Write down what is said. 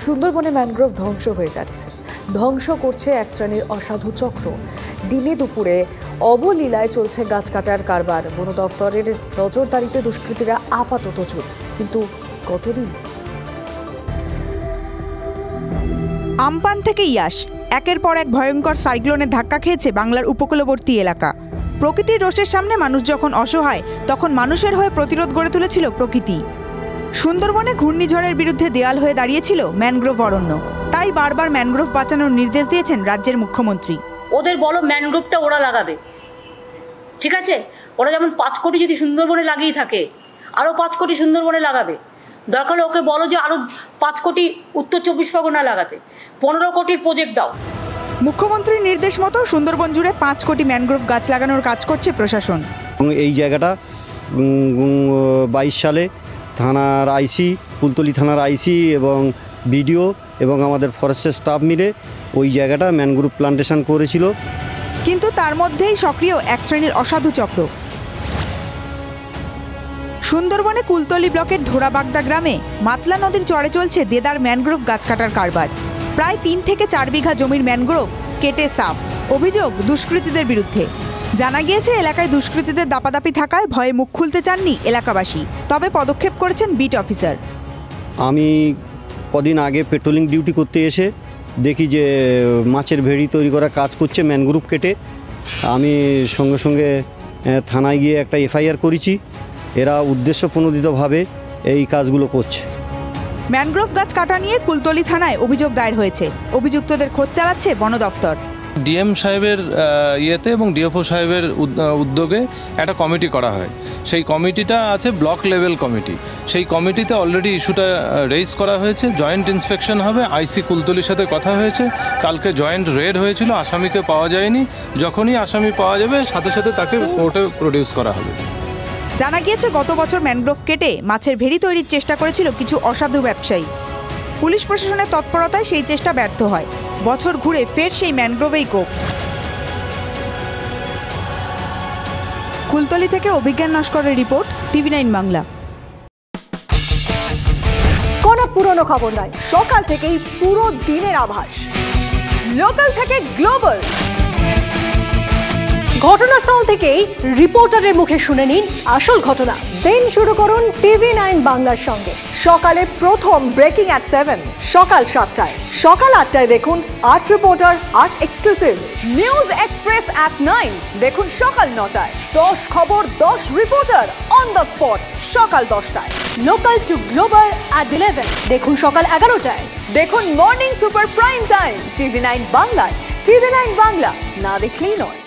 সুন্দরবনে ম্যানগ্রোভ ধ্বংস হয়ে যাচ্ছে, ধ্বংস করছে এক শ্রেণীর অসাধু চক্র। দিনে দুপুরে অবলীলায় চলছে গাছ কাটার কারবার। বন দফতরের নজরদারিতে দুষ্কৃতীরা আপাতত চুপ, কিন্তু কতদিন? আমপান থেকে ইয়াস, একের পর এক ভয়ঙ্কর সাইক্লোনের ধাক্কা খেয়েছে বাংলার উপকূলবর্তী এলাকা। প্রকৃতির রোষের সামনে মানুষ যখন অসহায়, তখন মানুষের হয়ে প্রতিরোধ গড়ে তুলেছিল প্রকৃতি। সুন্দরবনে ঘূর্ণিঝড়ের বিরুদ্ধে দেয়াল হয়ে দাঁড়িয়েছিল ম্যানগ্রোভ অরণ্য। তাই বারবার ম্যানগ্রোভ বাঁচানোর নির্দেশ দিয়েছেন রাজ্যের মুখ্যমন্ত্রী। ওদের বলো ম্যানগ্রোভটা ওরা লাগাবে, ঠিক আছে? ওরা যেমন 5 কোটি যদি সুন্দরবনে লাগিয়ে থাকে, আরও 5 কোটি সুন্দরবনে লাগাবে। দরকার হলে ওকে বলো যে আরও 5 কোটি উত্তর 24 পরগনা লাগাতে। 15 কোটির প্রজেক্ট দাও। মুখ্যমন্ত্রীর নির্দেশ মতো সুন্দরবন জুড়ে 5 কোটি ম্যানগ্রোভ গাছ লাগানোর কাজ করছে প্রশাসন। এই জায়গাটা 22 সালে থানার আইসি, কুলতলি থানার আইসি এবং বিডিও এবং আমাদের ফরেস্টের স্টাফ মিলে ওই জায়গাটা ম্যানগ্রোভ প্লান্টেশন করেছিল। কিন্তু তার মধ্যেই সক্রিয় এক শ্রেণীর অসাধু চক্র। সুন্দরবনে কুলতলি ব্লকের ঢোরাবাগদা গ্রামে মাতলা নদীর চরে চলছে দেদার ম্যানগ্রোভ গাছ কাটার কারবার। প্রায় 3 থেকে 4 বিঘা জমির ম্যানগ্রোভ কেটে সাফ। অভিযোগ দুষ্কৃতীদের বিরুদ্ধে। জানা গিয়েছে এলাকায় দুষ্কৃতীদের দাপাদাপি থাকায় ভয়ে মুখ খুলতে চাননি এলাকাবাসী, তবে পদক্ষেপ করেছেন বিট অফিসার। আমি কদিন আগে পেট্রোলিং ডিউটি করতে এসে দেখি যে মাছের ভেড়ি তৈরি করা কাজ করছে ম্যানগ্রোভ কেটে। আমি সঙ্গে সঙ্গে থানায় গিয়ে একটা এফআইআর করেছি। এরা উদ্দেশ্যপ্রণোদিতভাবে এই কাজগুলো করছে। ম্যানগ্রোভ গাছ কাটা নিয়ে কুলতলি থানায় অভিযোগ দায়ের হয়েছে। অভিযুক্তদের খোঁজ চালাচ্ছে বন দফতর। ডিএম সাহেবের ইয়েতে এবং ডিএফও সাহেবের উদ্যোগে একটা কমিটি করা হয়। সেই কমিটিটা আছে ব্লক লেভেল কমিটি। সেই কমিটিতে অলরেডি ইস্যুটা রেইজ করা হয়েছে। জয়েন্ট ইন্সপেকশন হবে। আইসি কুলতলির সাথে কথা হয়েছে। কালকে জয়েন্ট রেড হয়েছিল, আসামিকে পাওয়া যায়নি। যখনই আসামি পাওয়া যাবে সাথে সাথে তাকে কোর্টে প্রডিউস করা হবে। জানা গিয়েছে গত বছর ম্যানগ্রোভ কেটে মাছের ভেড়ি তৈরির চেষ্টা করেছিল কিছু অসাধু ব্যবসায়ী। পুলিশ প্রশাসনের তৎপরতায় সেই চেষ্টা ব্যর্থ হয়। বছর ঘুরে ফের সেই ম্যানগ্রোভেই কোপ। কুলতলি থেকে অভিজ্ঞান নস্করের রিপোর্ট, TV9 বাংলা। কোনো পুরনো খবর নয়, সকাল থেকেই পুরো দিনের আভাস। লোকাল থেকে গ্লোবাল, ঘটনাস্থল থেকেই রিপোর্টারের মুখে শুনে নিন আসল ঘটনা। দিন শুরু করুন TV9 বাংলার সঙ্গে। সকালে প্রথম ব্রেকিং অ্যাট 7, সকাল 7টায়, সকাল 8টায় দেখুন 8 reporter 8 exclusive. News express at 9 দেখুন সকাল 9টায়। 10 খবর 10 রিপোর্টার অন দ্য স্পট সকাল 10টায়। লোকাল টু গ্লোবাল অ্যাট 11 দেখুন সকাল 11টায়। দেখুন morning super prime time TV9 বাংলায়। TV9 বাংলা না দেখলেই নয়।